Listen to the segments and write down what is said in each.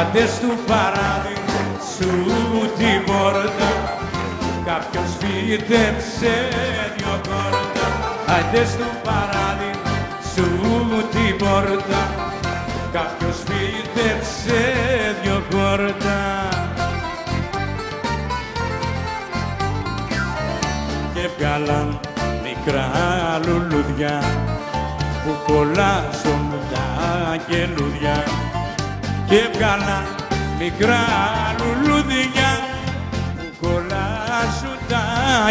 Άντε στου παράδει σου την πόρτα, κάποιος φύτεψε δυο κόρτα. Άντε στου παράδει σου την πόρτα, κάποιος φύτεψε δυο κόρτα. Και βγάλαν μικρά λουλούδια που κολλάσουν τα κελούδια. Και βγάλαν μικρά λουλούδια που κολλάσουν τα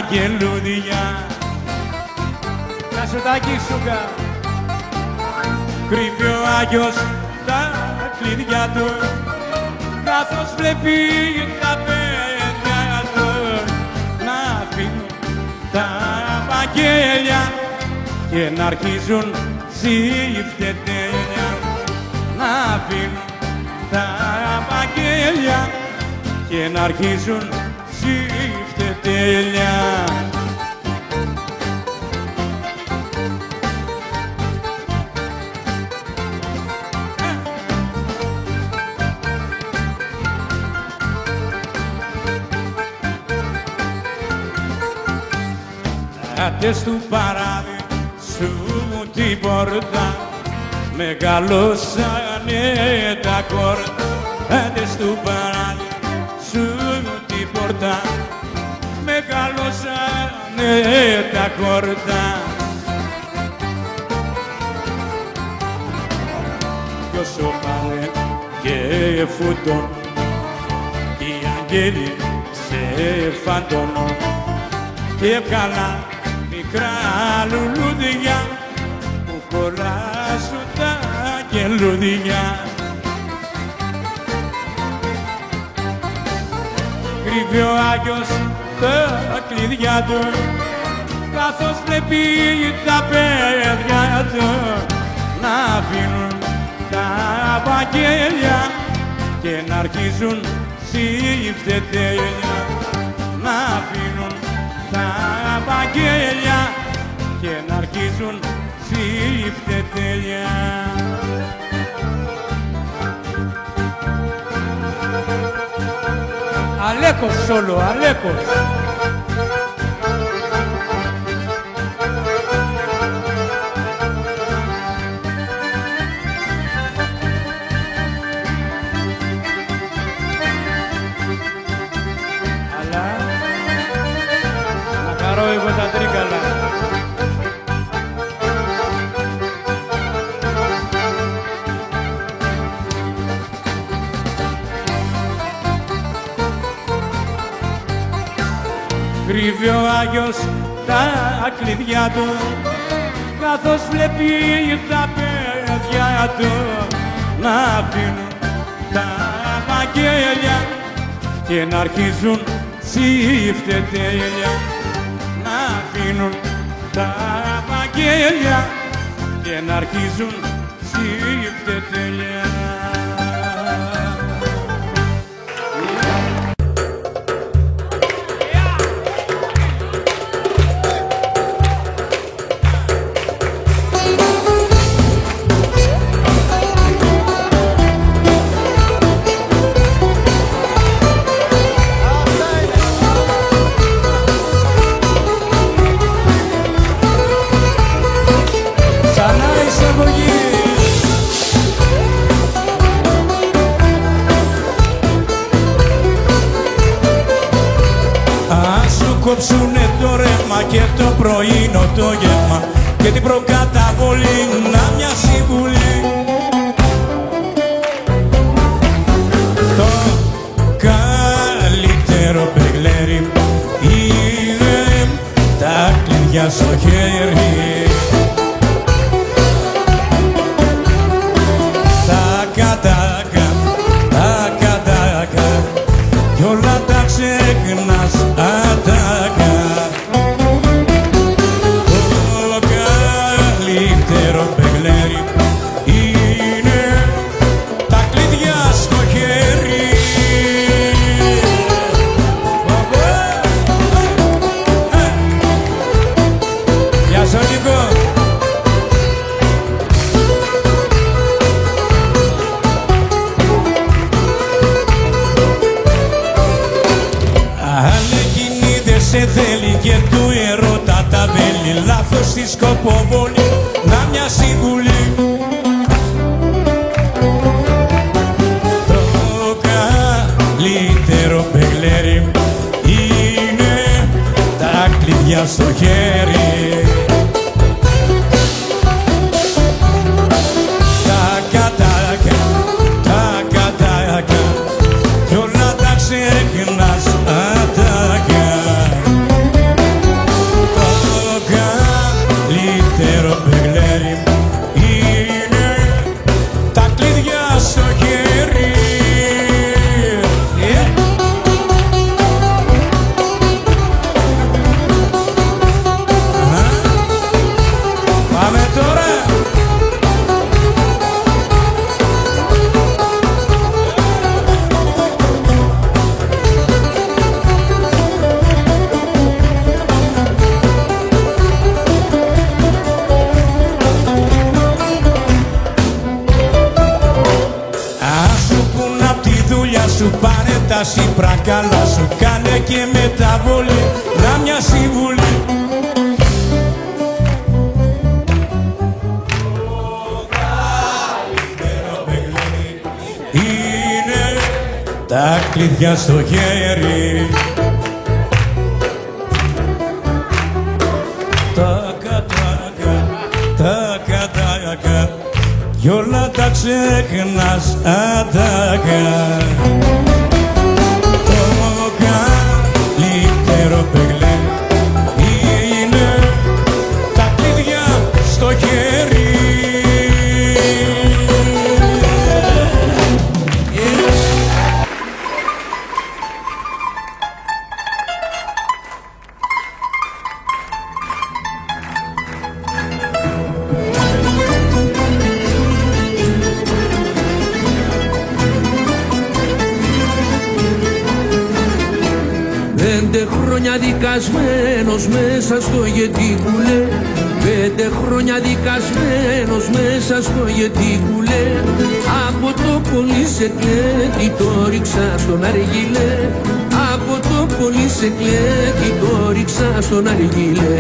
κελούδια. Να σου τα κίσουκα, κρύβει ο Άγιος τα κλειδιά του, καθώς βλέπει τα παιδιά του να αφήνουν τα βαγγέλια και να αρχίζουν συφτετέλια. Να αφήνουν τα βαγγέλια και να αρχίζουν συφτετέλια. Άντε στου παράδει σου την πόρτα, μεγαλώσανε τα κόρτα. Άντε στου παράδει σου την πόρτα, μεγαλώσανε τα κόρτα. Κι όσο πάνε και φούτων, οι αγγέλοι σε φαντώνουν. Και βγάλαν μικρά λουλούδια που κολλάσουν τα κελούδια. Κρύβει ο Άγιος τα κλειδιά του, καθώς βλέπει τα παιδιά του να αφήνουν τα βαγγέλια και να αρχίζουν συφτετέλια. Να αφήνουν τα βαγγέλια και να αρχίζουν συφτετέλια. Αλέκος σόλο, Αλέκος. Αλλά να χαρώ εγώ τα τρίκαλα. Κρύβει ο Άγιος τα κλειδιά του, καθώς βλέπει τα παιδιά του να αφήνουν τα βαγγέλια και να αρχίζουν συφτετέλια. Να αφήνουν τα βαγγέλια και να αρχίζουν συφτετέλια. Κόψουνε το ρεύμα και το πρωινό το γεύμα και την προκαταβολή να μοιάσει βουλή. Το καλύτερο μπεγλέρι είναι τα κλειδιά στο χέρι. Τα κατάκα, τα κατάκα κι όλα τα ξεχνάς ατάκα. Το καλύτερο στη Σκοποβόλη να μοιάσει βουλή. Το καλύτερο μπεγλέρι είναι τα κλειδιά στο χέρι. Τα κατάκια, τα κατάκια κι όλα τα ξεχνάς ατάκια. Το καλύτερο μπεγλέρι είναι τα κλειδιά στο χέρι. Πάμε τώρα. Σου πάρε τα συμπρακάλα σου, κάνε και μεταβολή να μοιάσει βουλή. Το καλύτερο μπεγλέρι είναι τα κλειδιά στο χέρι. Τα κατάκα, τα κατάκα κι όλα τα ξεχνάς ατάκα. Το καλύτερο μπεγλέρι είναι τα κλειδιά στο χέρι. Πέντε χρόνια δικασμένος μέσα στο γετικουλέ. 5 χρόνια δικασμένος μέσα στο γετικουλέ. Από το πολυσεκλέτη το ρίξα στον αργυλέ. Από το πολυσεκλέτη το ρίξα στον αργυλέ.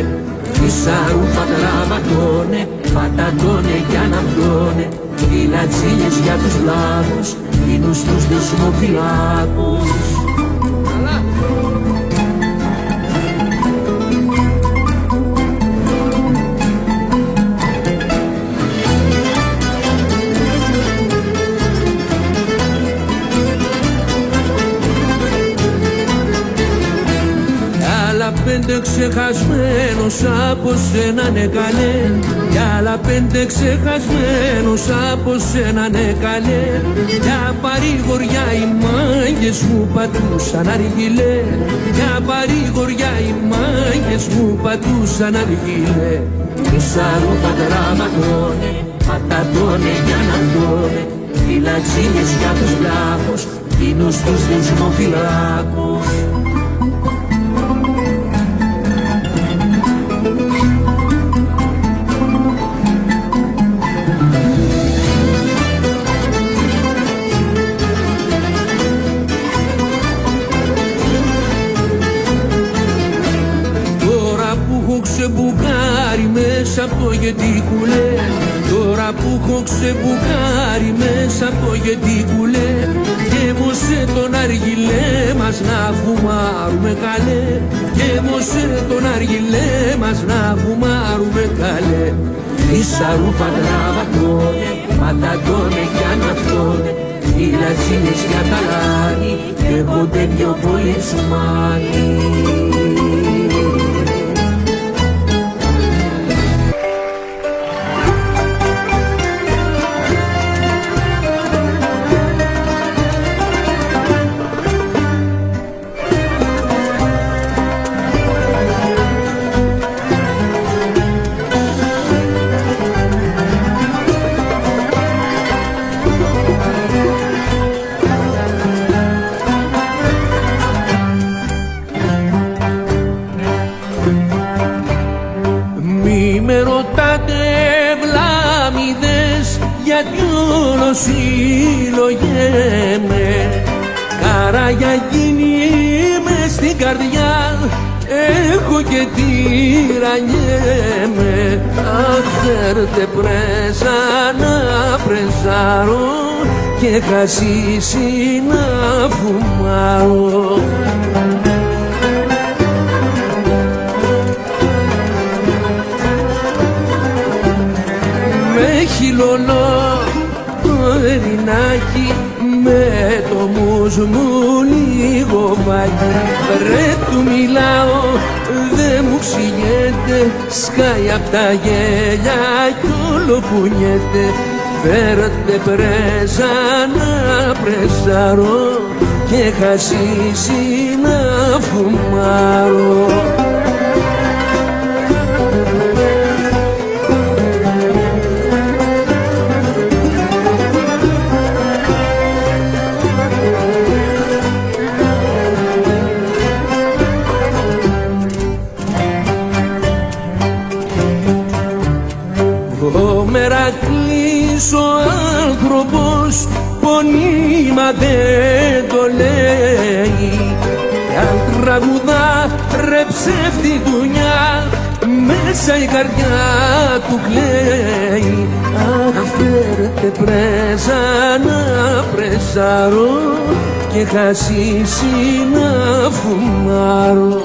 Φυσάρου πατραματώνε, πατατώνε κι αναπλώνε. Φυλατσίλες για τους λάβους, πίνους τους δεσμοφυλάκους. Πέντε ξεχασμένος από σένα ναι καλέ. Κι άλλα 5 ξεχασμένος από σένα ναι καλέ. Για παρηγοριά οι μάγκες μου πατούσαν αργυλέ. Για παρηγοριά οι μάγκες μου πατούσαν αργυλέ. Μισάρου πατραματώνε, πατατώνε για να μπτώνε. Φυλατσίλες για τους βλάχους, κοινούς τους δεσμοφυλάκους. Ξεμπουκάρει μέσα από το γετικουλέ. Τώρα που έχω ξεμπουκάρει μέσα από το γετικουλέ. Γέμωσε τον αργυλέ μας να φουμάρουμε καλέ. Γέμωσε τον αργυλέ μας να φουμάρουμε καλέ. Φυσαρού πατραματώνε, πατατώνε κι αναυτώνε. Οι λατσίνες για τα λάνη καίγονται πιο πολύ τσουμάνι. Γιατί όλο συλλογέμαι. Καράγια γίνει μες στην καρδιά, έχω και τυραννιέμαι. Αχ, φέρτε πρέζα να πρεζάρω και χασίσει να φουμάρω. Με χυλωνώ το ερινάκι, με το μους μου λίγο βάκι. Ρε του μιλάω, δε μου ξηγέται, σκάει απ' τα γέλια κι όλο κουνιέται. Φέρτε πρέζα να πρεζάρω και χασίσει να φουμάρω. Ο Μερακλής ο άνθρωπος πονήμα δεν το λέει. Κι αν τραγουδά ρε ψεύτη δουλειά, μέσα η καρδιά του κλαίει. Αχ, φέρτε πρέζα να πρεζάρω και χασίσει να φουμάρω.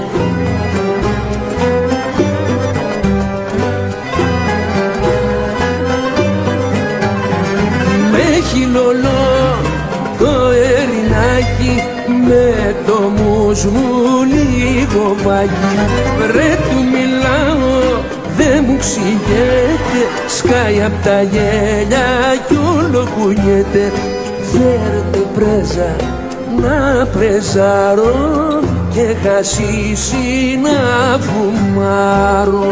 Χυλωνώ το ερινάκι, με το μους μου λίγο βάκι. Ρε του μιλάω, δε μου ξηγέται, σκάει απ' τα γέλια κι όλο κουνιέται. Φέρτε πρέζα να πρεζάρω και χασίσει να φουμάρω.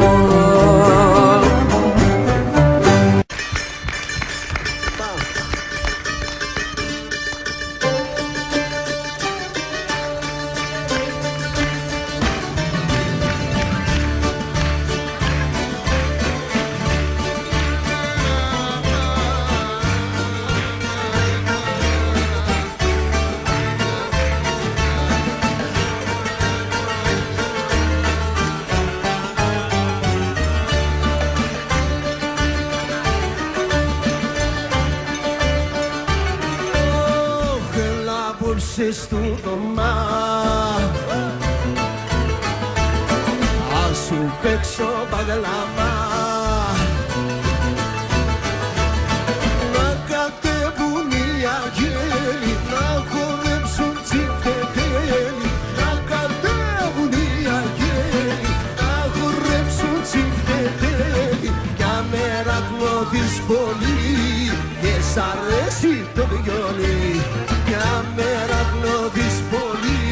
Στο δωμά ας σου παίξω παγλαμά, να κατέβουν οι αγγέλοι, να χορέψουν τσιφτετέλοι. Να κατέβουν οι αγγέλοι, να χορέψουν τσιφτετέλοι. Κι αμέρα κλώδεις πολύ και σ' αρέσει το βιολί. Μια μέρα γνώδεις πολύ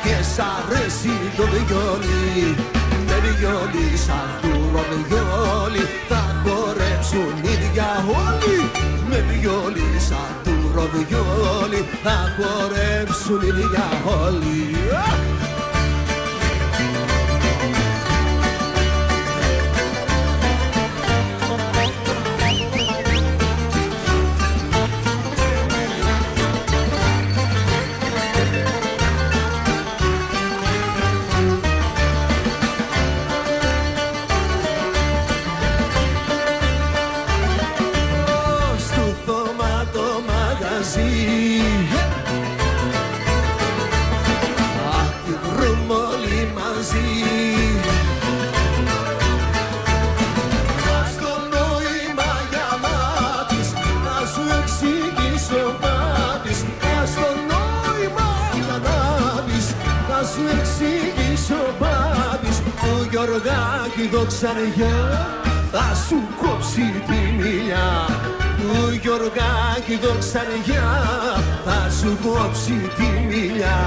και σ' αρέσει το βιολί. Με βιολί σαν του ροβιόλι θα χορέψουν ίδια όλοι. Με βιολί σαν του ροβιόλι θα χορέψουν ίδια όλοι. Γιωργάκη δοξαριά θα σου κόψει τη μιλιά. Του Γιωργάκη δοξαριά θα σου κόψει τη μιλιά.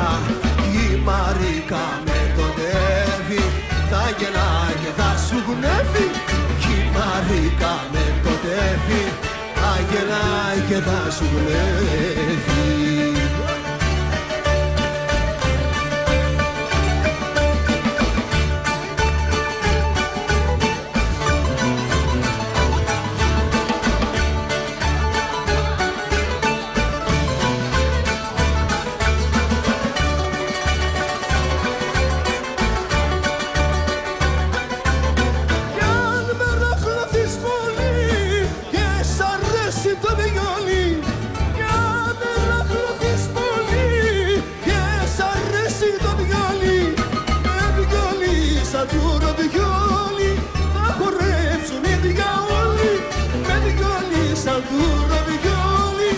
Η Μαρίκα με τον Εύη θα γελάει και θα σου γνεύει. Η Μαρίκα με τον Εύη θα γελάει και θα σου γνεύει. βιολί, για μένα χρωθείς πολύ και σ' αρέσει το βιολί. Με βιολί σαν τούρο βιολί θα χορέψουν οι διαόλοι. Με βιολί σαν τούρο βιολί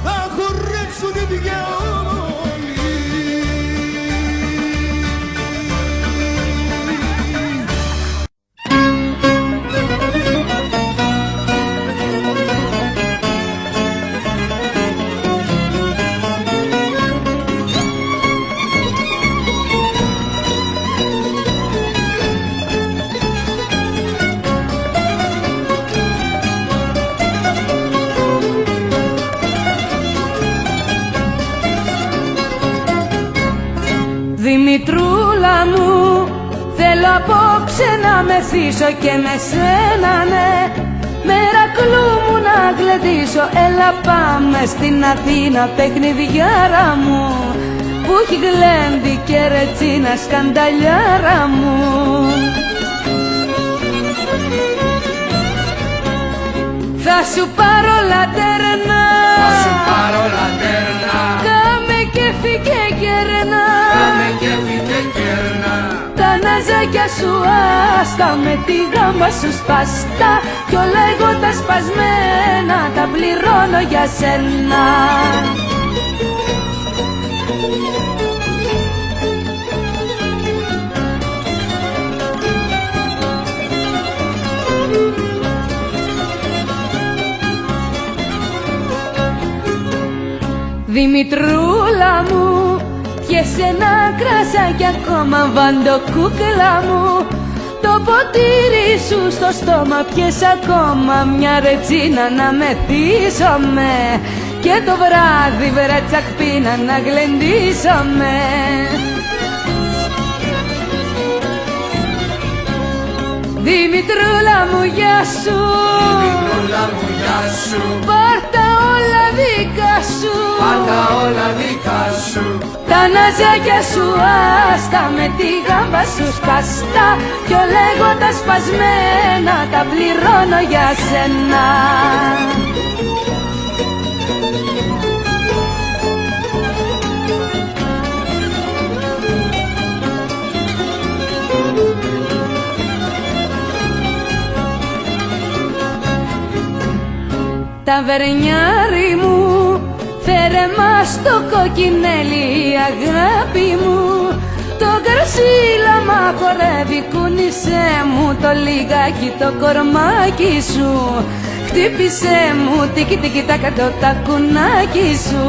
θα χορέψουν οι διαόλοι. Δημητρούλα μου, θέλω απόψε να μεθύσω και με σένα ναι, Μερακλού μου να γλεντήσω. Έλα πάμε στην Αθήνα παιχνιδιάρα μου, που έχει γλέντι και ρετσίνα σκανταλιάρα μου. Θα σου πάρω λατέρνα, θα σου πάρω λατέρνα, κάμε κέφι και κερνά, κάμε κέφι και κερνά. Τα ναζάκια σου άστα, με τη γάμπα σου σπαστά, κι όλα εγώ τα σπασμένα τα πληρώνω για σένα. Δημητρούλα μου, πιες ένα κρασάκι ακόμα, βαντοκούκλα μου. Το ποτήρι σου στο στόμα, πιες ακόμα μια ρετσίνα να μεθύσομαι, και το βράδυ βρε τσακπίνα να γλεντήσαμε. Δημητρούλα μου γεια σου, Δημητρούλα μου γεια σου, πάρτα όλα δικά σου, πάντα όλα δικά σου. Τα ναζάκια σου άστα, με τη γάμπα σου σπαστά, κι όλα εγώ τα σπασμένα τα πληρώνω για σένα. Ταβερνιάρι μου, φέρε μας το κοκκινέλι αγάπη μου. Το καρσίλα μα χορεύει, κούνησέ μου το λιγάκι το κορμάκι σου. Χτύπησέ μου τίκι τίκι τα κατώ τα κουνάκι σου.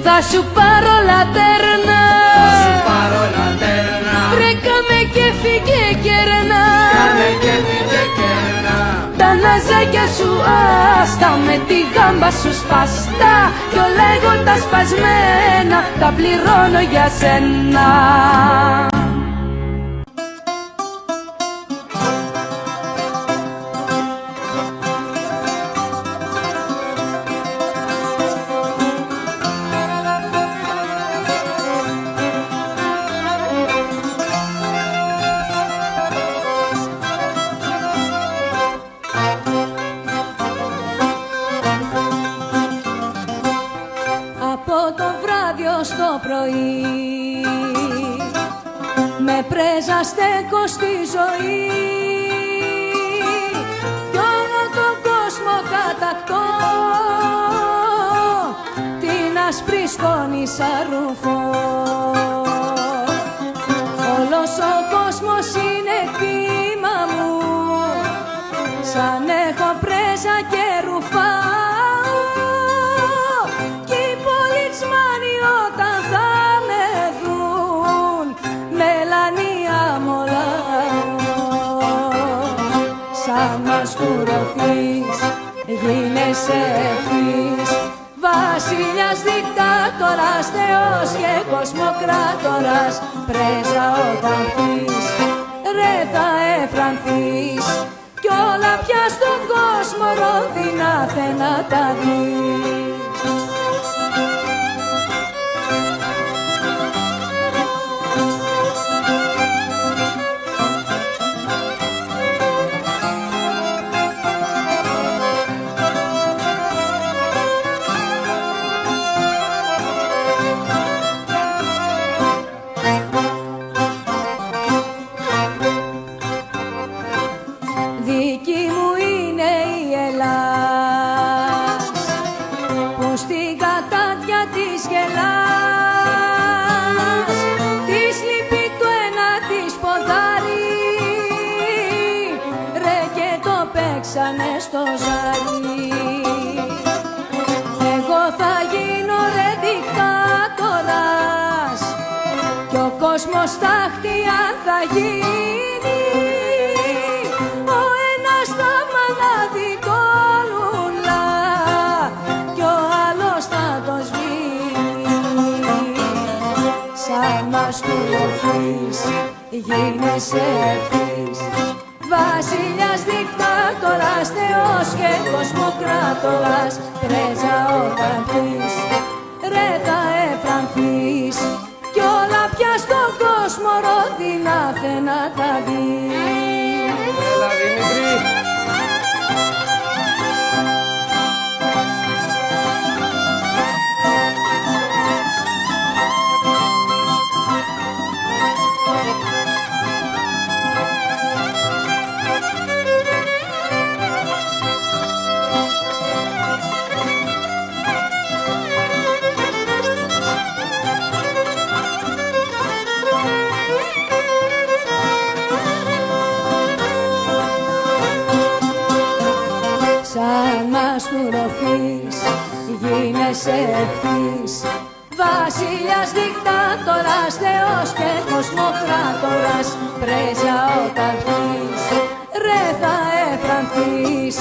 Θα σου πάρω λατέρνα, θα σου πάρω λατέρνα, βρε κάμε κέφι και κερνά, κάμε κέφι και κερνά. Τα ναζάκια σου άστα, με τη γάμπα σου σπαστά, κι όλα εγώ τα σπασμένα τα πληρώνω για σένα. Στο πρωί με πρέζα στέκω στη ζωή, κι όλο τον κόσμο κατακτώ, την άσπρη σκόνη σαν ρούφο. Όλος ο κόσμος είναι κύμα μου, σαν έχω πρέζα και ρουφά. Γίνεσαι ευθύς βασιλιάς, δικτάτορας, θεός και κοσμοκράτορας. Πρέζα όταν θείς, ρε θα εφρανθείς, κι όλα πια στον κόσμο ρόδινα θε να τα δεις. δική μου είναι η Ελλάς, που στην κατάδια της γελάς, της λυπεί το ένα της ποδάρι, ρε και το παίξανε στο ζάρι. Εγώ θα γίνω ρε δικτάτορας κι ο κόσμος τάχτια θα γίνει, ο ένας θα μοναδικό λουλά κι ο άλλος θα το σβήνει. Σαν μαστούφης γίνεσαι ευθύς, βασιλιάς, δικτάτορας, θεός και κοσμοκράτορας, πρέζα όταν πεις, ρε θα εφρανθείς κι όλα πια στον κόσμο ρόδινα θε να τα δεις. Έλα Δημήτρη. Σαν μαστούροφης γίνεσαι ευθύς, βασιλιάς, δικτάτορας, θεός και κοσμοκράτορας, πρέζα όταν πεις, ρε θα εφρανθείς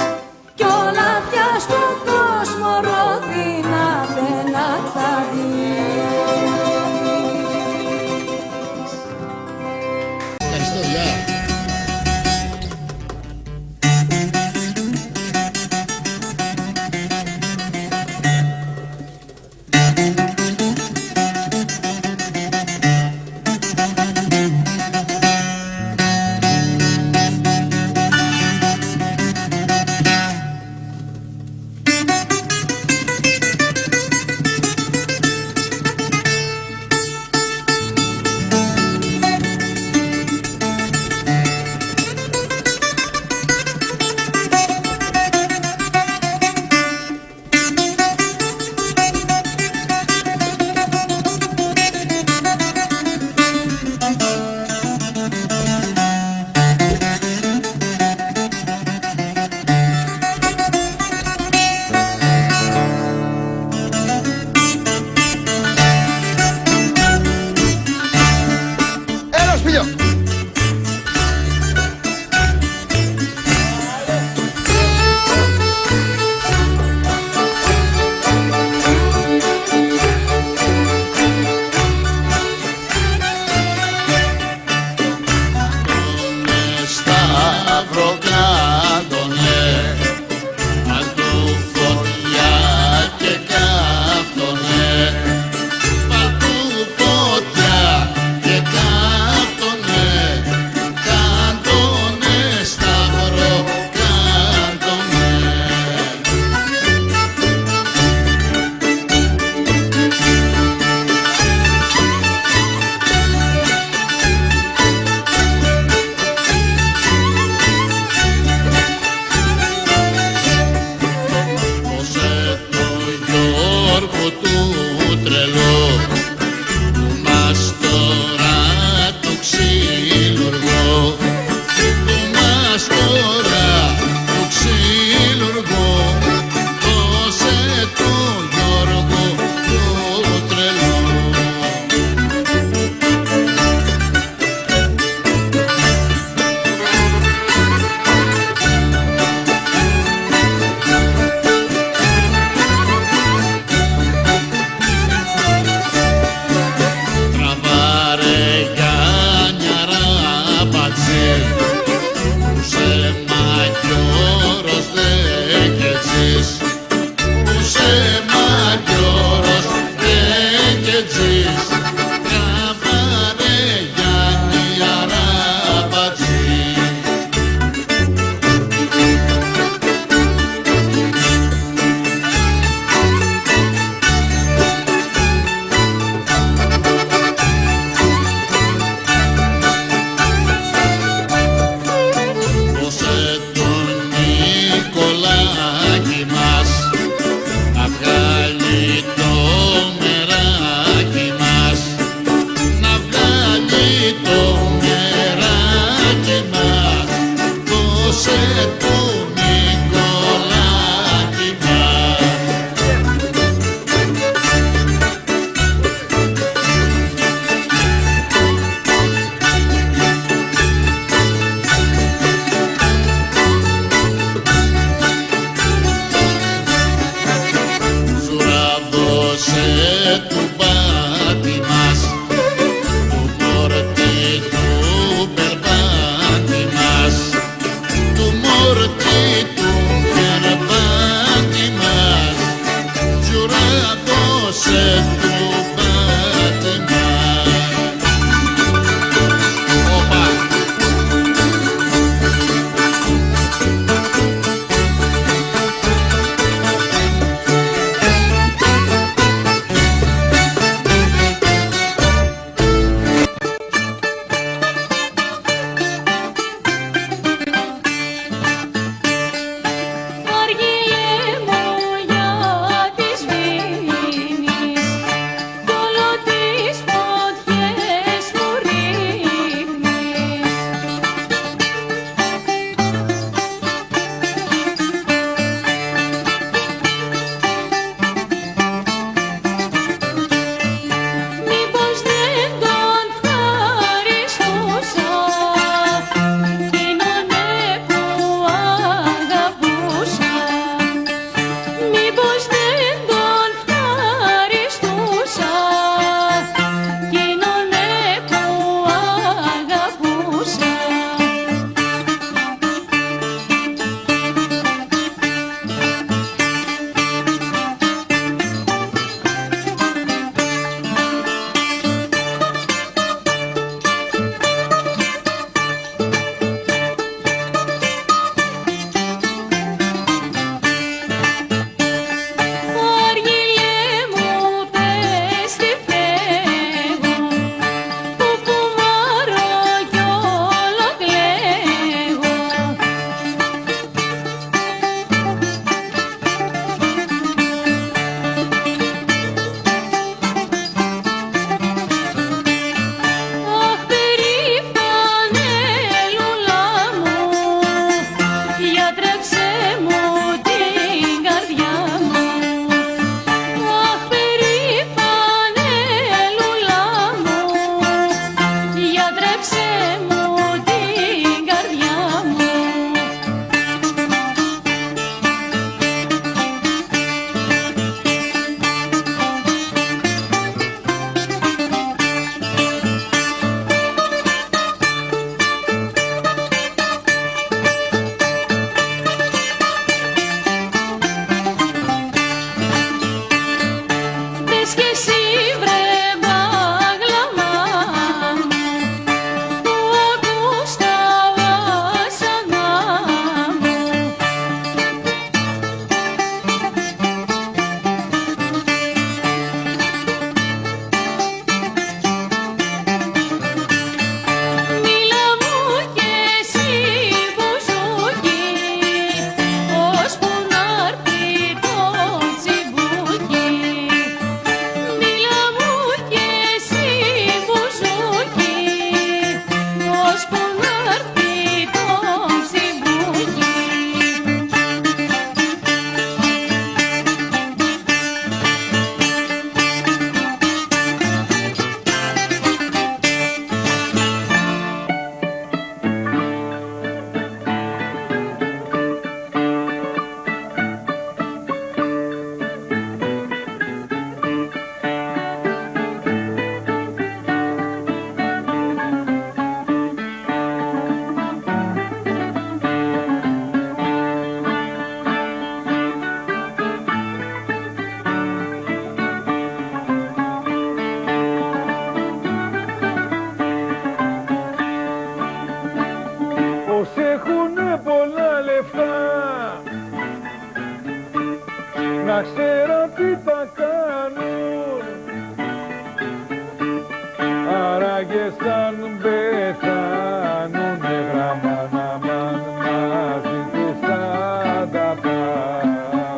κι όλα πια στον κόσμο ρόδινα θε να τα δεις. Ευχαριστώ, γεια. γιορτή του περπάτημα τζουράτωσε το πάτημα. Οπα! να ξέρω τι θα κάνουν. Άραγε σαν πεθάνουνε γράμμα να μαζί τους θα τα πάρουν.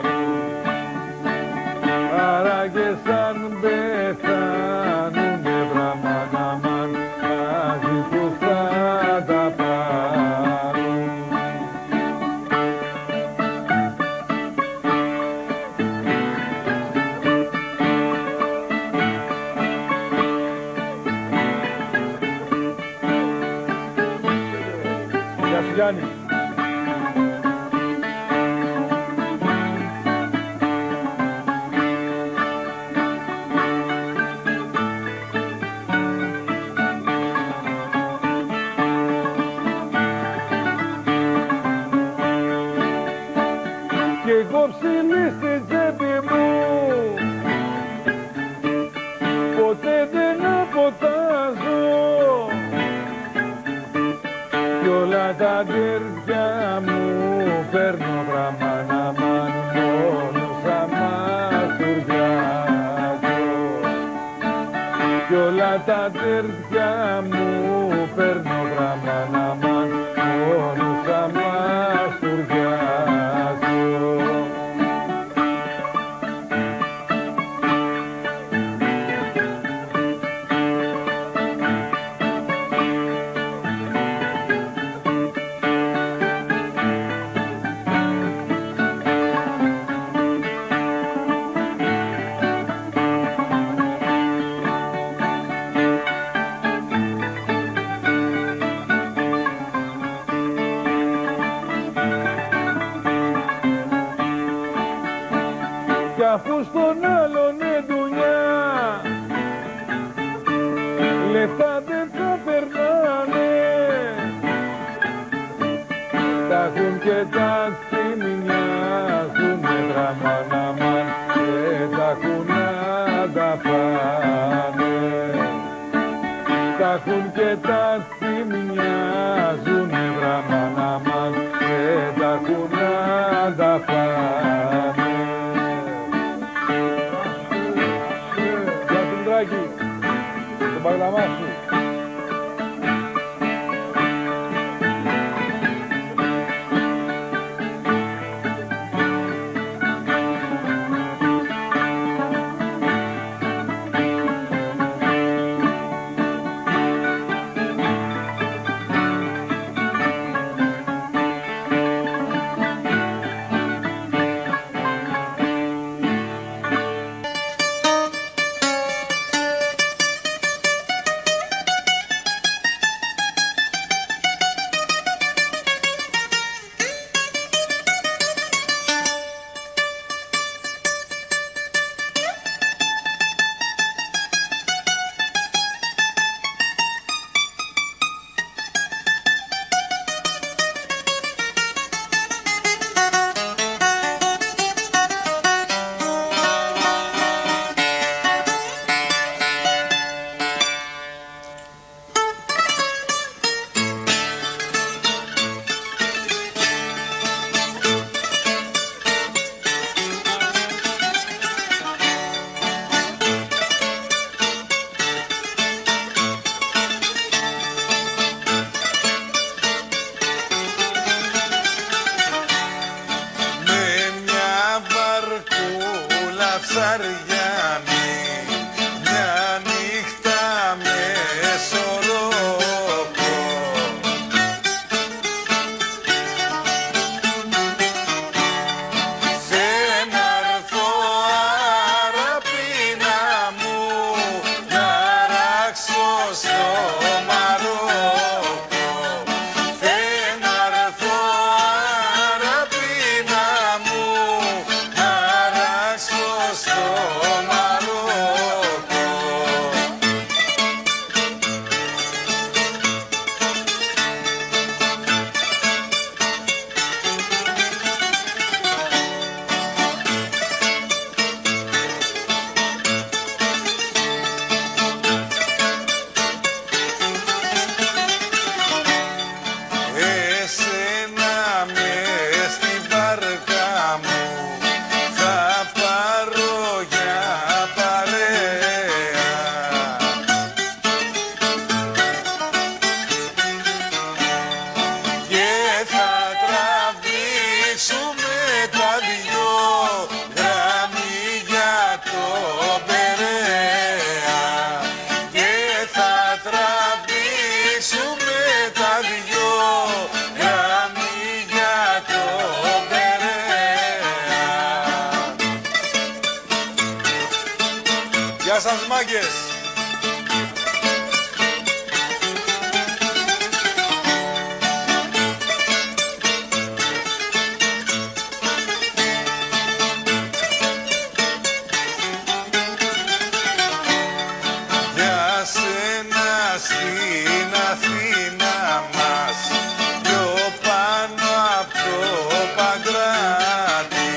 Άραγε σαν πεθάνουνε γράμμα να μαζί τους θα τα πάρουν. Γιάννη. κοψιλή στην τσέπη μου, ποτέ δεν αποτάζω κι όλα τα τέρια μου παίρνω γραμμαναμάν μόνο σαν μαστουριάζω κι όλα τα τέρια μου παίρνω γραμμαναμάν μόνο σαν μαστουριάζω. Κι αφού στον άλλον δουλειά λεφτά δεν θα περνάνε, τα έχουν και τα μοιάζουνε γραμμαναμάν και τα έχουν να τα πάνε, τα έχουν και τα μοιάζουνε γραμμαναμάν και τα έχουν να τα πάνε. Το παγλαμά σου. ψαριάνι, μια νύχτα μεσορόκο. Θέλω να έρθω αραπίνα μου, να ράξω στο Μαρόκο. Θέλω να έρθω αραπίνα μου, να ράξω στο Μαρόκο. Εσένα μες στη βάρκα μου θα πάρω για παρέα και θα τραβήξουμε τα δυο γράμμι για το Περέα και θα τραβήξουμε τα δυο γράμμι για το Περέα. Γεια σας μάγκες! Για σένα στην Αθήνα μας, πιο πάνω απ' το Παγκράτη,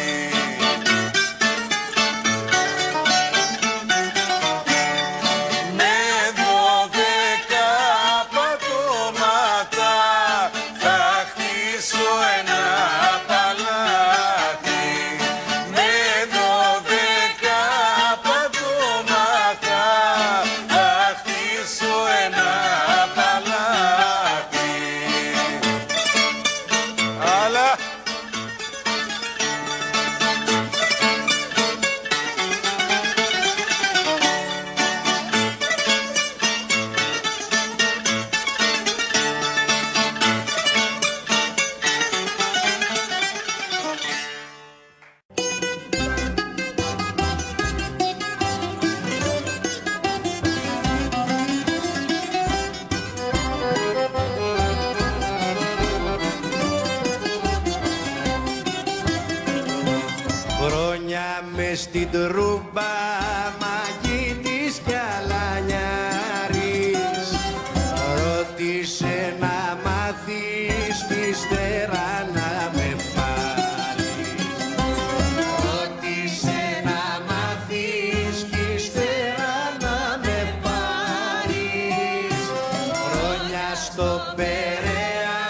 μες στην τρούμπα μαγίτης κι αλανιάρης. Ρώτησε να μάθεις κι ύστερα να με πάρεις. Ρώτησε να μάθεις κι ύστερα να με πάρεις. Χρόνια στο Περαία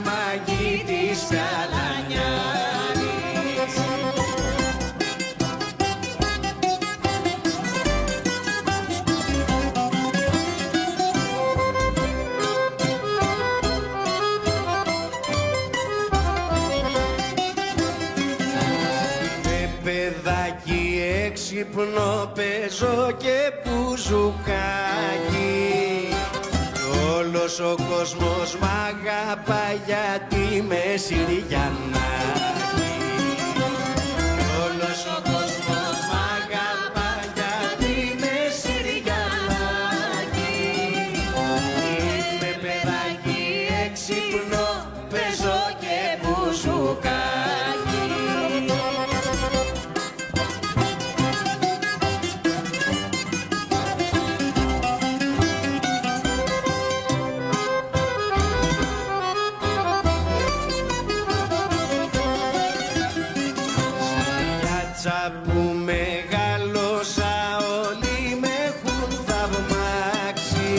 μαγίτης κι αλανιάρης. Παιδάκι έξυπνο παίζω και μπουζουκάκι. Όλος ο κόσμος μ' αγαπά γιατί είμαι Συριανάκι. Όλος ο κόσμος μ' αγαπά γιατί είμαι Συριανάκι. Είμαι παιδάκι έξυπνο παίζω και μπουζουκάκι. Που μεγάλωσα όλοι με έχουν θαυμάξει.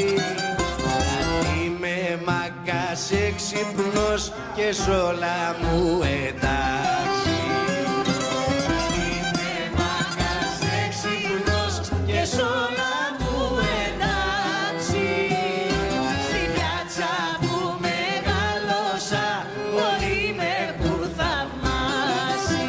Είμαι μάγκας έξυπνος και σ' όλα μου εντάξει. Είμαι μάγκας έξυπνος και σ' όλα μου εντάξει. Στη πιάτσα που μεγάλωσα όλοι με έχουν θαυμάσει.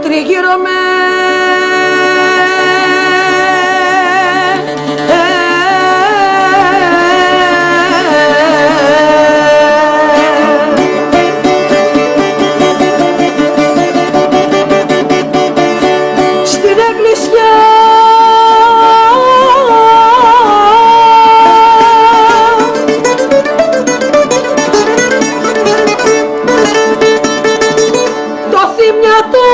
Τριγύρω-με στην εκκλησιά το θυμιατό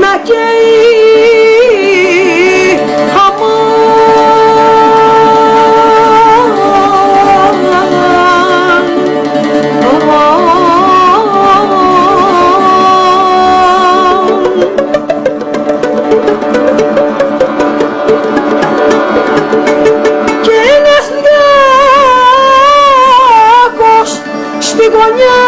να καίει και ένας διάκος στη γωνιά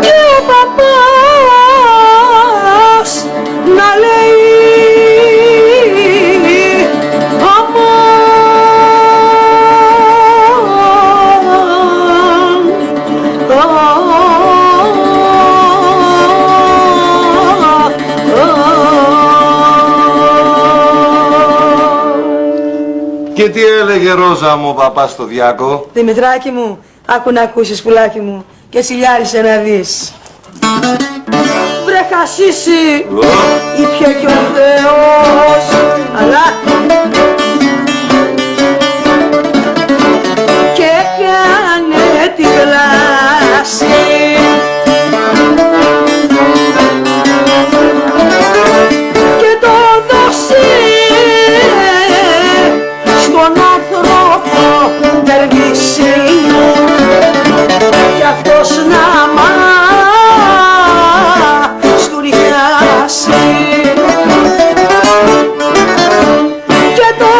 και ο παπάς να λέει Και τι έλεγε Ρόζα μου ο παπάς στο Διάκο? Δημητράκη μου, άκου να ακούσεις πουλάκι μου και τσιλιάρισε να δεις. Βρε χασίσι, ήπια κι ο Θεός, αλλά και έκανε τη γλάση. Και το δώσε στον άνθρωπο τερβίσει κι αυτός να μαστουριάσει. Και το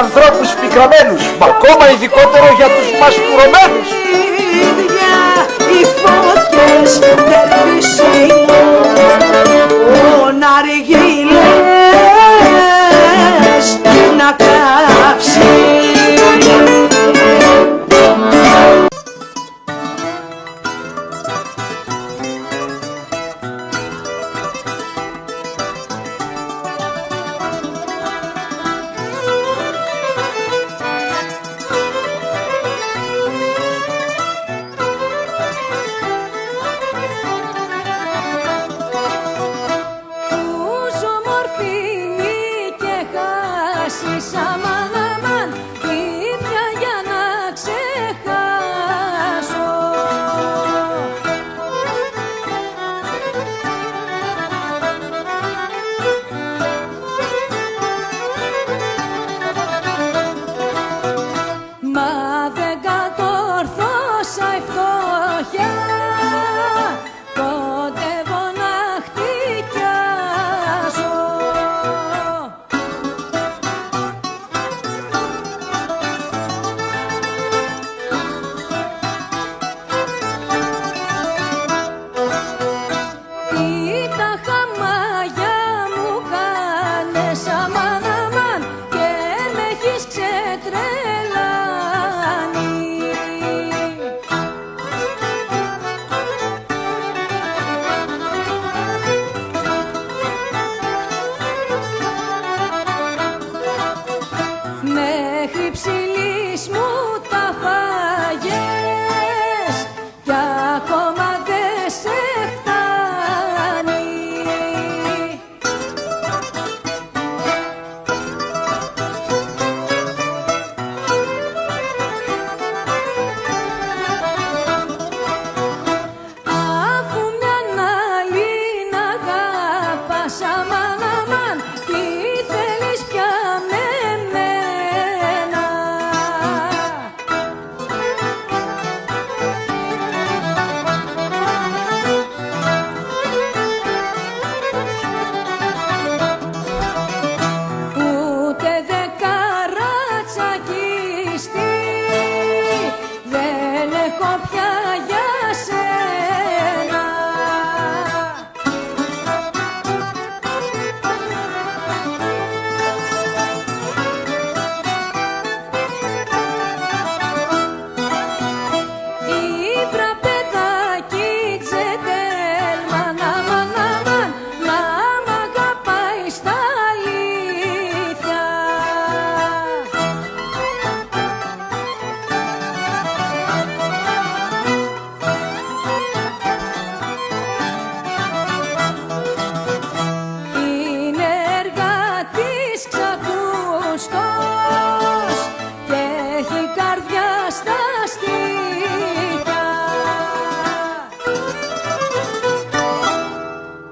ανθρώπους πικραμένους, μα ακόμα ειδικότερο για τους μαστουρωμένους. Οι φωτιές τερπισίνο, ο ναργίλες να κάψει. Αμάν, αμάν, ήπια για να ξεχάσω. Μα δεν κατόρθωσα η φτώχεια, κοντεύω να χτυκιάσω. Τα χαμάγια μου κάνες αμάν, αμάν και με έχεις ξετρελάνει. Μέχρι ψηλής μου τα φάγες κι ακόμα δεν σε φτάνει. Αφού μιαν άλλη να αγαπάς αμάν, αμάν, τι θέλεις πια με μένα. Ούτε δεκαράτσακιστη δεν έχω πια